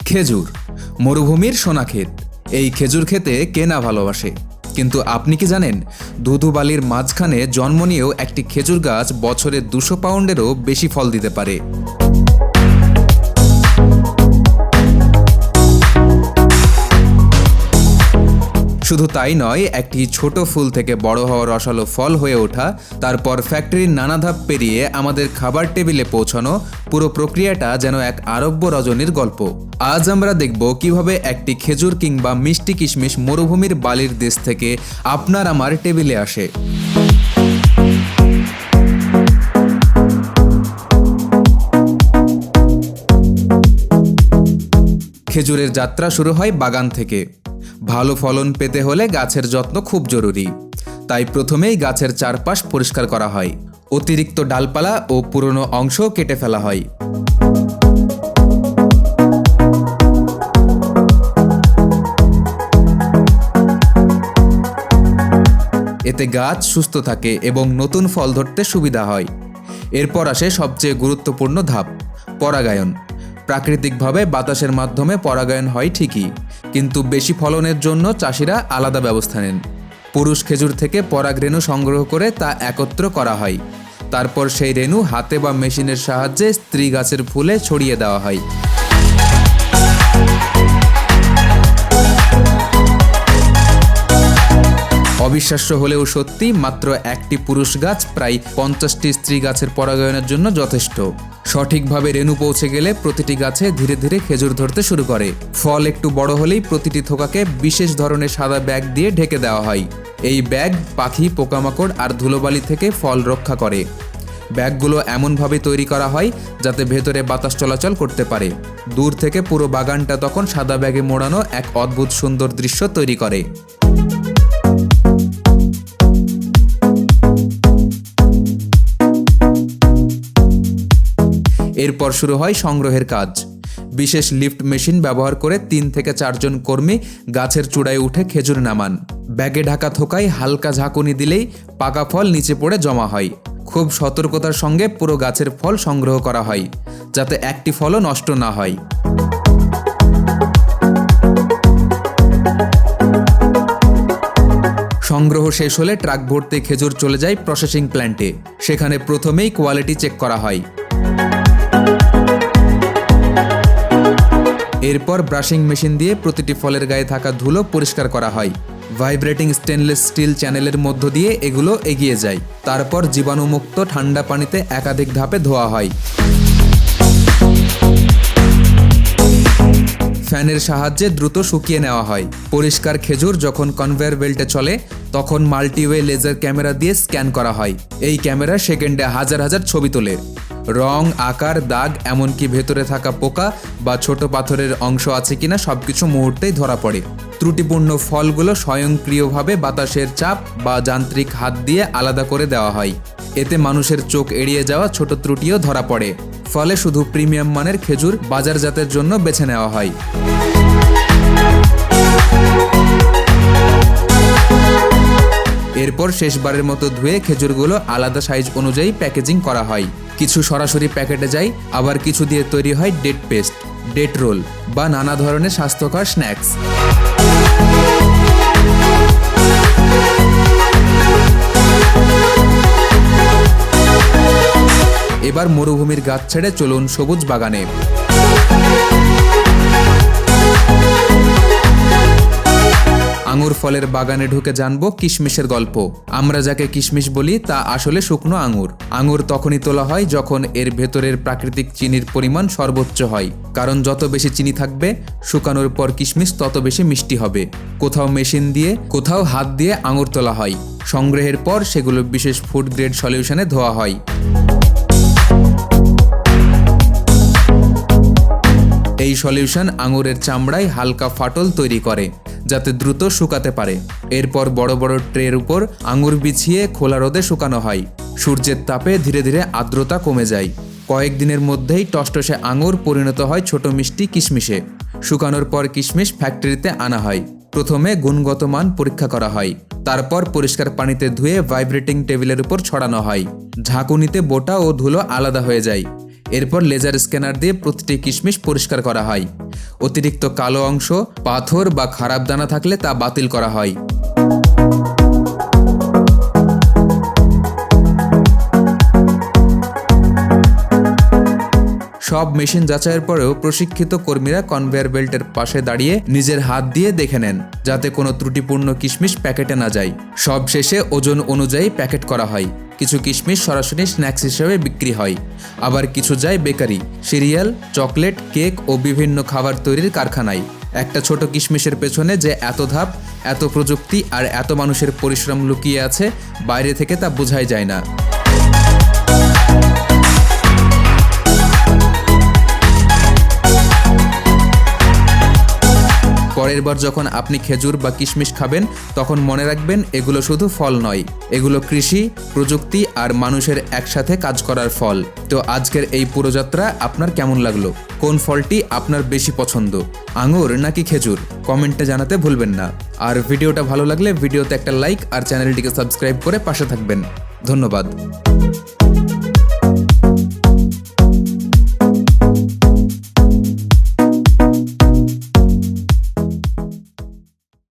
খেজুর, মরুভূমির সোনাক্ষেত। এই খেজুর খেতে কে না ভালোবাসে, কিন্তু আপনি কি জানেন ধুধু বালির মাঝখানে জন্ম নিয়েও একটি খেজুর গাছ বছরে 200 পাউন্ডেরও বেশি ফল দিতে পারে। শুধু তাই নয়, একটি ছোট ফুল থেকে বড় হওয়া রসালো ফল হয়ে ওঠা, তারপর ফ্যাক্টরির নানা ধাপ পেরিয়ে আমাদের খাবার টেবিলে পৌঁছানো, পুরো প্রক্রিয়াটা যেন এক আরব্য রজনীর গল্প। আজ আমরা দেখব কিভাবে একটি খেজুর কিংবা মিষ্টি কিশমিশ মরুভূমির বালির দেশ থেকে আপনার আমার টেবিলে আসে। খেজুরের যাত্রা শুরু হয় বাগান থেকে। ভালো ফলন পেতে হলে গাছের যত্ন খুব জরুরি। তাই প্রথমেই গাছের চারপাশ পরিষ্কার করা হয়। অতিরিক্ত ডালপালা ও পুরনো অংশ কেটে ফেলা হয়। এতে গাছ সুস্থ থাকে এবং নতুন ফল ধরতে সুবিধা হয়। এরপর আসে সবচেয়ে গুরুত্বপূর্ণ ধাপ, পরাগায়ন। প্রাকৃতিকভাবে বাতাসের মাধ্যমে পরাগায়ন হয় ঠিকই, কিন্তু বেশি ফলনের জন্য চাষিরা আলাদা ব্যবস্থা নেন। পুরুষ খেজুর থেকে পরাগরেণু সংগ্রহ করে তা একত্র করা হয়। তারপর সেই রেণু হাতে বা মেশিনের সাহায্যে স্ত্রী গাছের ফুলে ছড়িয়ে দেওয়া হয়। অবিশ্বাস্য হলেও সত্যি, মাত্র একটি পুরুষ গাছ প্রায় 50টি স্ত্রী গাছের পরাগায়নের জন্য যথেষ্ট। সঠিকভাবে রেণু পৌঁছে গেলে প্রতিটি গাছে ধীরে ধীরে খেজুর ধরতে শুরু করে। ফল একটু বড় হলেই প্রতিটি থোকাকে বিশেষ ধরনের সাদা ব্যাগ দিয়ে ঢেকে দেওয়া হয়। এই ব্যাগ পাখি, পোকামাকড় আর ধুলোবালি থেকে ফল রক্ষা করে। ব্যাগগুলো এমনভাবে তৈরি করা হয় যাতে ভেতরে বাতাস চলাচল করতে পারে। দূর থেকে পুরো বাগানটা তখন সাদা ব্যাগে মোড়ানো এক অদ্ভুত সুন্দর দৃশ্য তৈরি করে। এরপর শুরু হয় সংগ্রহের কাজ। বিশেষ লিফট মেশিন ব্যবহার করে 3 থেকে 4 জন কর্মী গাছের চূড়ায় উঠে খেজুর নামান। ব্যাগে ঢাকা থোকায় হালকা ঝাঁকুনি দিলেই পাকা ফল নিচে পড়ে জমা হয়। খুব সতর্কতার সঙ্গে পুরো গাছের ফল সংগ্রহ করা হয়, যাতে একটি ফলও নষ্ট না হয়। সংগ্রহ শেষ হলে ট্রাক ভর্তি খেজুর চলে যায় প্রসেসিং প্ল্যান্টে। সেখানে প্রথমেই কোয়ালিটি চেক করা হয়। এরপর ব্রাশিং মেশিন দিয়ে প্রতিটি ফলের গায়ে থাকা ধুলো পরিষ্কার করা হয়। ভাইব্রেটিং স্টেনলেস স্টিল চ্যানেলের মধ্য দিয়ে এগুলো এগিয়ে যায়। তারপর জীবাণুমুক্ত ঠান্ডা পানিতে একাধিক ধাপে ধোয়া হয়। ফ্যানের সাহায্যে দ্রুত শুকিয়ে নেওয়া হয়। পরিষ্কার খেজুর যখন কনভেয়ার বেল্টে চলে, তখন মাল্টিওয়ে লেজার ক্যামেরা দিয়ে স্ক্যান করা হয়। এই ক্যামেরা সেকেন্ডে হাজার হাজার ছবি তোলে। রং, আকার, দাগ, এমনকি ভেতরে থাকা পোকা বা ছোট পাথরের অংশ আছে কিনা সবকিছু মুহূর্তেই ধরা পড়ে। ত্রুটিপূর্ণ ফলগুলো স্বয়ংক্রিয়ভাবে বাতাসের চাপ বা যান্ত্রিক হাত দিয়ে আলাদা করে দেওয়া হয়। এতে মানুষের চোখ এড়িয়ে যাওয়া ছোট ত্রুটিও ধরা পড়ে। ফলে শুধু প্রিমিয়াম মানের খেজুর বাজারজাতের জন্য বেছে নেওয়া হয়। এরপর শেষবারের মতো ধুয়ে খেজুরগুলো আলাদা সাইজ অনুযায়ী প্যাকেজিং করা হয়। কিছু সরাসরি প্যাকেটে যায়, আবার কিছু দিয়ে তৈরি হয় ডেট পেস্ট, ডেট রোল বা নানা ধরনের স্বাস্থ্যকর স্ন্যাক্স। এবার মরুভূমির গাছ ছেড়ে চলুন সবুজ বাগানে। আঙুর ফলের বাগানে ঢুকে জানবো কিশমিশের গল্প। আমরা যাকে কিশমিশ বলি তা আসলে শুকনো আঙুর। আঙুর তখনই তোলা হয় যখন এর ভেতরের প্রাকৃতিক চিনির পরিমাণ সর্বোচ্চ হয়। কারণ যত বেশি চিনি থাকবে, শুকানোর পর কিশমিশ তত বেশি মিষ্টি হবে। কোথাও মেশিন দিয়ে, কোথাও হাত দিয়ে আঙুর তোলা হয়। সংগ্রহের পর সেগুলো বিশেষ ফুড গ্রেড সলিউশনে ধোয়া হয়। এই সলিউশন আঙুরের চামড়ায় হালকা ফাটল তৈরি করে, যাতে দ্রুত শুকাতে পারে। এরপর বড় বড় ট্রের উপর আঙুর বিছিয়ে খোলা রোদে শুকানো হয়। সূর্যের তাপে ধীরে ধীরে আর্দ্রতা কমে যায়। কয়েকদিনের মধ্যেই টসটসে আঙুর পরিণত হয় ছোট মিষ্টি কিশমিশে। শুকানোর পর কিশমিশ ফ্যাক্টরিতে আনা হয়। প্রথমে গুণগত মান পরীক্ষা করা হয়। তারপর পরিষ্কার পানিতে ধুয়ে ভাইব্রেটিং টেবিলের উপর ছড়ানো হয়। ঝাঁকুনিতে বোটা ও ধুলো আলাদা হয়ে যায়। এরপর লেজার স্ক্যানার দিয়ে প্রতিটি কিশমিশ পরিষ্কার করা হয়। অতিরিক্ত কালো অংশ, পাথর বা খারাপ দানা থাকলে তা বাতিল করা হয়। সব মেশিন যাচাইয়ের পরেও প্রশিক্ষিত কর্মীরা কনভেয়ার বেল্টের পাশে দাঁড়িয়ে নিজের হাত দিয়ে দেখে নেন যাতে কোনো ত্রুটিপূর্ণ কিশমিশ প্যাকেটে না যায়। সব শেষে ওজন অনুযায়ী প্যাকেট করা হয়। কিছু কিশমিশ সরাসরি স্ন্যাক্স হিসেবে বিক্রি হয়, আবার কিছু যায় বেকারি, সিরিয়াল, চকলেট, কেক ও বিভিন্ন খাবার তৈরির কারখানায়। একটা ছোট কিশমিশের পেছনে যে এত ধাপ, এত প্রযুক্তি আর এত মানুষের পরিশ্রম লুকিয়ে আছে, বাইরে থেকে তা বোঝাই যায় না। পরের বার যখন আপনি খেজুর বা কিশমিশ খাবেন, তখন মনে রাখবেন এগুলো শুধু ফল নয়, এগুলো কৃষি, প্রযুক্তি আর মানুষের একসাথে কাজ করার ফল। তো আজকের এই পুরো যাত্রা আপনার কেমন লাগলো? কোন ফলটি আপনার বেশি পছন্দ, আঙুর নাকি খেজুর? কমেন্টে জানাতে ভুলবেন না। আর ভিডিওটা ভালো লাগলে ভিডিওতে একটা লাইক আর চ্যানেলটিকে সাবস্ক্রাইব করে পাশে থাকবেন। ধন্যবাদ।